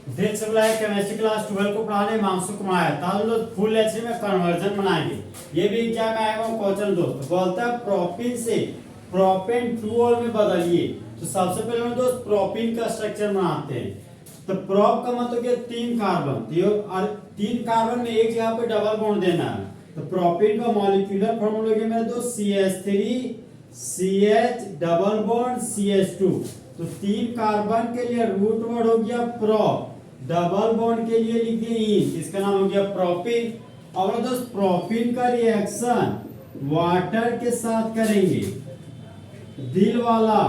देश chemistry class 12 को पढ़ाने हिमांशु कुमार है। तालो फुल एचडी में कन्वर्जन बनाएंगे। ये भी एग्जाम में आएगा क्वेश्चन दोस्त। बोलता है प्रोपीन से प्रोपेन टूल में बदलिए। तो सबसे पहले हम दोस्त प्रोपीन का स्ट्रक्चर बनाते हैं। तो प्रोप का मतलब क्या, 3 कार्बन, और 3 कार्बन में एक जगह पे डबल बॉन्ड देना है। तो प्रोपीन का मॉलिक्यूलर फॉर्मूला क्या मेरे दोस्त, CH3 CH double bond CH2। तो 3 कार्बन के लिए रूट वर्ड हो गया प्रोप, डबल बॉन्ड के लिए लिख दिए इन, इसका नाम हो गया प्रोपीन। और दोस्त प्रोपीन का रिएक्शन वाटर के साथ करेंगे, दिल वाला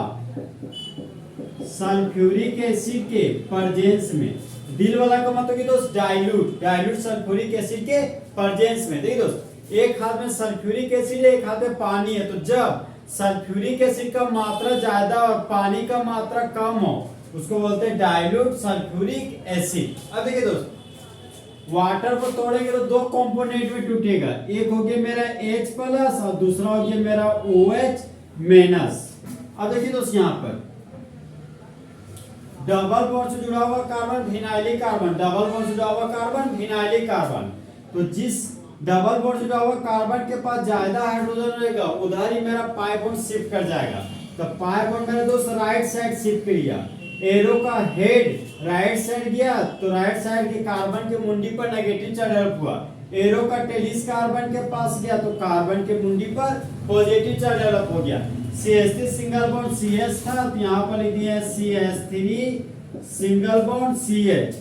सल्फ्यूरिक एसिड के प्रेजेंस में। दिल वाला का मतलब कि दोस्त डाइल्यूट सल्फ्यूरिक एसिड के प्रेजेंस में। देखिए दोस्त, एक हाथ में सल्फ्यूरिक एसिड है, एक हाथ में पानी है। तो जब सल्फ्यूरिक एसिड का मात्रा ज्यादा और पानी का मात्रा कम हो, उसको बोलते हैं डाइल्यूट सल्फ्यूरिक एसिड। अब देखिए दोस्त, वाटर को तोड़ेंगे तो 2 कंपोनेंट में टूटेगा। एक हो गया मेरा H प्लस और दूसरा हो गया मेरा OH माइनस। अब देखिए दोस्त, यहाँ पर डबल बॉन्ड से जुड़ा हुआ carbon phenylic carbon, double bond से जुड़ा हुआ कार्बन फिनाइलिक कार्बन। तो जिस डबल बॉन्ड से जुड़ा हुआ कार्बन के पास ज्यादा हाइड्रोजन रहेगा, उधर ही मेरा पाई बॉन्ड शिफ्ट कर जाएगा। तो पाई बॉन्ड मेरे दोस्त राइट साइड शिफ्ट किया। एरो का हेड राइट साइड गया तो राइट साइड के कार्बन के मुंडी पर नेगेटिव चार्ज डेवलप हुआ। एरो का टेलिस कार्बन के पास गया तो कार्बन के मुंडी पर पॉजिटिव चार्ज डेवलप हो गया। CH3 सिंगल बॉन्ड CH था, तो यहाँ पर लिख दिया CH3 सिंगल बॉन्ड CH।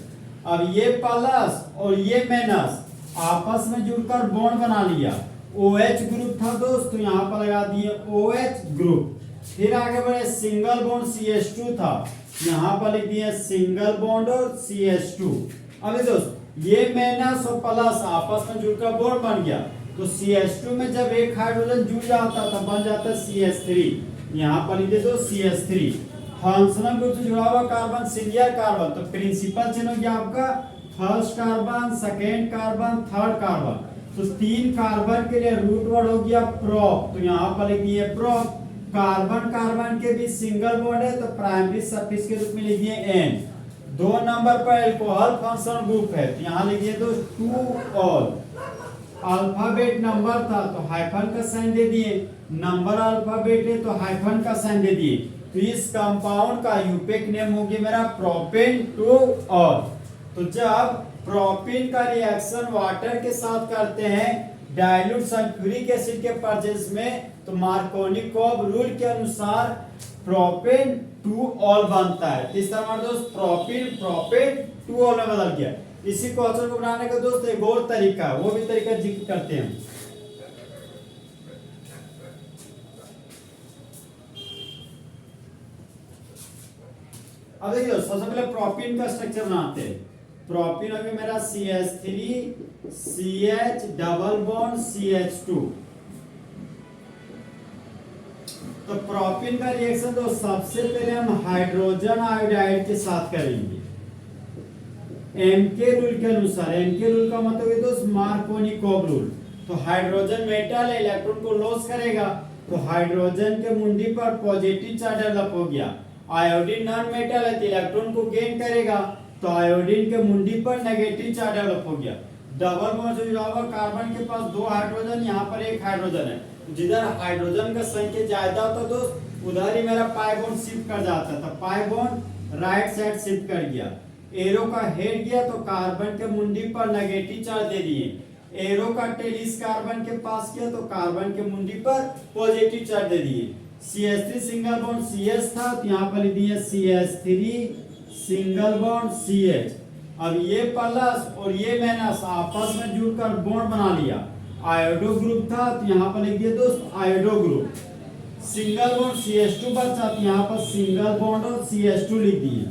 अब ये प्लस और ये माइनस आपस में जुड़कर बॉन्ड बना लिया। OH ग्रुप था दोस्त, तो यहाँ पर लगा दिए OH ग्रुप। फिर आगे बढ़े, सिंगल बॉन्ड CH2 था, यहाँ पर लिख दिया सिंगल बॉन्ड और CH2। अब दोस्त, ये माइनस और प्लस आपस में जुड़कर बॉन्ड बन गया। तो CH2 में जब एक हाइड्रोजन जुड़ जाता है तब बन जाता है CH3। यहाँ पर लिख दो CH3। फंक्शनल ग्रुप से जुड़ा हुआ कार्बन सिंगुलर कार्बन, तो प्रिंसिपल चेन हो गया आपका first carbon, second carbon, third carbon. तो 3 कार्बन के लिए रूट वर्ड हो गया प्रोप, तो यहाँ पर लिख दिए प्रोप। कार्बन कार्बन के भी सिंगल बॉन्ड है तो प्राइमरी सफिक्स के रूप में लिख दिए N। 2 नंबर पर अल्कोहल फंक्शनल ग्रुप है, तो यहाँ लिखिए दोस्त 2 ऑल। अल्फाबेट नंबर था तो हाइफन का साइन दे दिए, नंबर अल्फाबेट है तो हाइफन का साइन दे दिए। तो इस कंपाउंड का यूपेक नेम हो गया मेरा प्रोपेन 2 ऑल। तो जब प्रोपेन का रिएक्शन वाटर के साथ करते हैं डाइल्यूट सल्फ्यूरिक एसिड के प्रेजेंस में, तो मार्कोनिकोव रूल के अनुसार प्रोपेन 2 ऑल बनता है। तो इस तरह दोस्त प्रोपेन 2 ऑल में बदल गया। इसी क्वेश्चन को बनाने का दोस्त एक और तरीका है, वो भी तरीका जिक्र करते हैं। अब देखिए सबसे पहले प्रोपीन का स्ट्रक्चर बनाते हैं। प्रोपीन अभी मेरा CH3 CH double bond CH2। तो प्रोपीन का रिएक्शन तो सबसे पहले हम हाइड्रोजन आयोडाइड के साथ करेंगे एमके रूल के अनुसार। एमके रूल का मतलब है दोस्त मार्कोनिकोव रूल। तो हाइड्रोजन मेटल इलेक्ट्रॉन को लॉस करेगा तो हाइड्रोजन के मुंडी पर पॉजिटिव चार्ज डेवलप हो गया। आयोडीन नॉन मेटल है तो इलेक्ट्रॉन को गेन करेगा तो आयोडीन के मुंडी पर नेगेटिव चार्ज डेवलप हो गया। डबल बॉन्ड से जुड़ा हुआ कार्बन के पास 2 हाइड्रोजन, यहाँ पर 1 हाइड्रोजन है। जिधर हाइड्रोजन का संख्या ज्यादा होता दोस्त उधर ही मेरा पाई बॉन्ड शिफ्ट कर जाता है। तो pi bond right side shift कर गया। एरो का हेड गया तो कार्बन के मुंडी पर नेगेटिव चार्ज दे दिए। एरो का टेलिस कार्बन के पास गया तो कार्बन के मुंडी पर पॉजिटिव चार्ज दे दिए। CH3 सिंगल बॉन्ड CH था तो यहाँ पर लिख दिए CH3 सिंगल बॉन्ड CH। अब ये प्लस और ये माइनस आपस में जुड़कर बॉन्ड बना लिया। आयोडो ग्रुप था तो यहाँ पर लिख दिए दोस्त iodo group. Single bond CH2 बचा तो यहाँ पर सिंगल बॉन्ड और CH2 लिख दिए।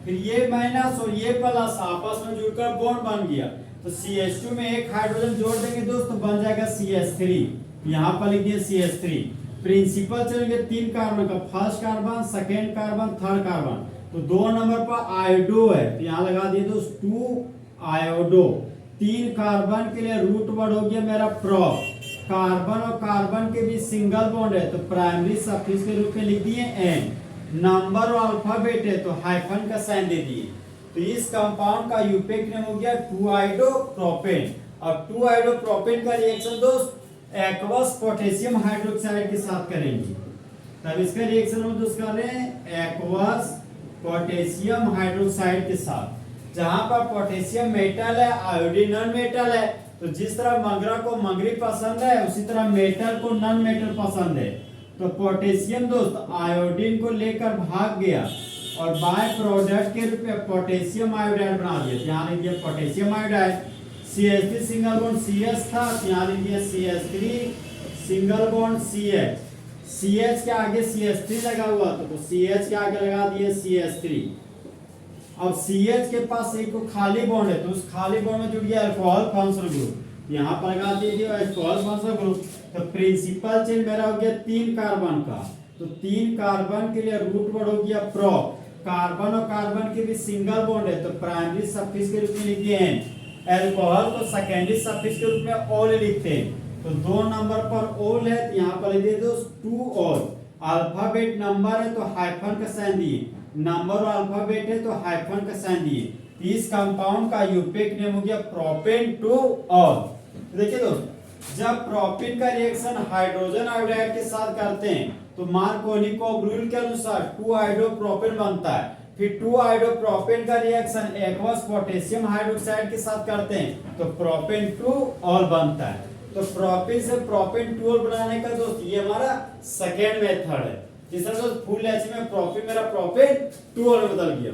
फिर ये माइनस और ये प्लस आपस में जुड़कर बॉन्ड बन गया तो CH2 में 1 हाइड्रोजन जोड़ देंगे दोस्त तो बन जाएगा CH3। यहाँ पर लिख दिए CH3। प्रिंसिपल चलेंगे 3 कार्बन का, first carbon, second carbon, third carbon. तो 2 नंबर पर आयोडो है तो यहाँ लगा दिए दोस्त 2 आयोडो। 3 कार्बन के लिए रूट वर्ड हो गया मेरा प्रोप। कार्बन और कार्बन के बीच सिंगल बॉन्ड है तो प्राइमरी सफिक्स के रूप में लिख दिए N। नंबर और अल्फाबेट है तो हाइफन का साइन दे दिए। तो इस कंपाउंड का यूपेक नेम हो गया 2-आइडोप्रोपेन। अब 2-आइडोप्रोपेन का रिएक्शन दोस्त एक्वस पोटेशियम हाइड्रोक्साइड के साथ करेंगे। तब इसका रिएक्शन हम दोस्त कर रहे हैं एक्वस पोटेशियम हाइड्रोक्साइड के साथ। जहां पर पोटेशियम मेटल है, आयोडीन नॉन मेटल है, तो जिस तरह मंगरा को मंगरी पसंद है उसी तरह मेटल को नॉन मेटल पसंद है। तो पोटेशियम दोस्त आयोडीन को लेकर भाग गया और बाय प्रोडक्ट के रूप में पोटेशियम आयोडाइड बना दिया। यहाँ लिख दिया potassium iodide, CH3 single bond CH था, यहाँ लिख दिया CH3 single bond CH। CH के आगे CH3 लगा हुआ तो CH के आगे लगा दिए CH3। अब CH के पास एक खाली बॉन्ड है तो उस खाली बॉन्ड में जुड़ गया अल्कोहल फंक्शनल ग्रुप, यहाँ पर लगा दीजिए अल्कोहल फंक्शनल ग्रुप। तो प्रिंसिपल चेन मेरा हो गया 3 कार्बन का, तो 3 कार्बन के लिए रूट वर्ड हो गया प्रो। कार्बन और कार्बन के भी सिंगल बॉन्ड है तो प्राइमरी सफिक्स के रूप में लिखते हैं। अल्कोहल को सेकेंडरी सफिक्स के रूप में ओल लिखते हैं। तो 2 नंबर पर ओल है तो यहाँ पर लिख दिए दोस्त 2 ओल। अल्फाबेट नंबर है तो हाइफन का साइन दिए, नंबर और अल्फाबेट है तो हाइफन का साइन दिए। इस कंपाउंड का यूपेक नेम हो गया प्रोपेन 2 ओल। देखिए दोस्त, जब प्रोपेन का रिएक्शन हाइड्रोजन आयोडाइड के साथ करते हैं तो मार्कोनिकोव रूल के अनुसार 2-आइडोप्रोपेन बनता है। फिर 2-आइडोप्रोपेन का रिएक्शन एक्वस पोटेशियम हाइड्रोक्साइड के साथ करते हैं तो प्रोपेन 2 ओल बनता है। तो प्रोपेन से प्रोपेन 2 ओल बनाने का दोस्त ये हमारा सेकेंड मेथड है। तीसरा दोस्त फुल एच में प्रोपेन मेरा प्रोपेन 2 ओल में बदल गया।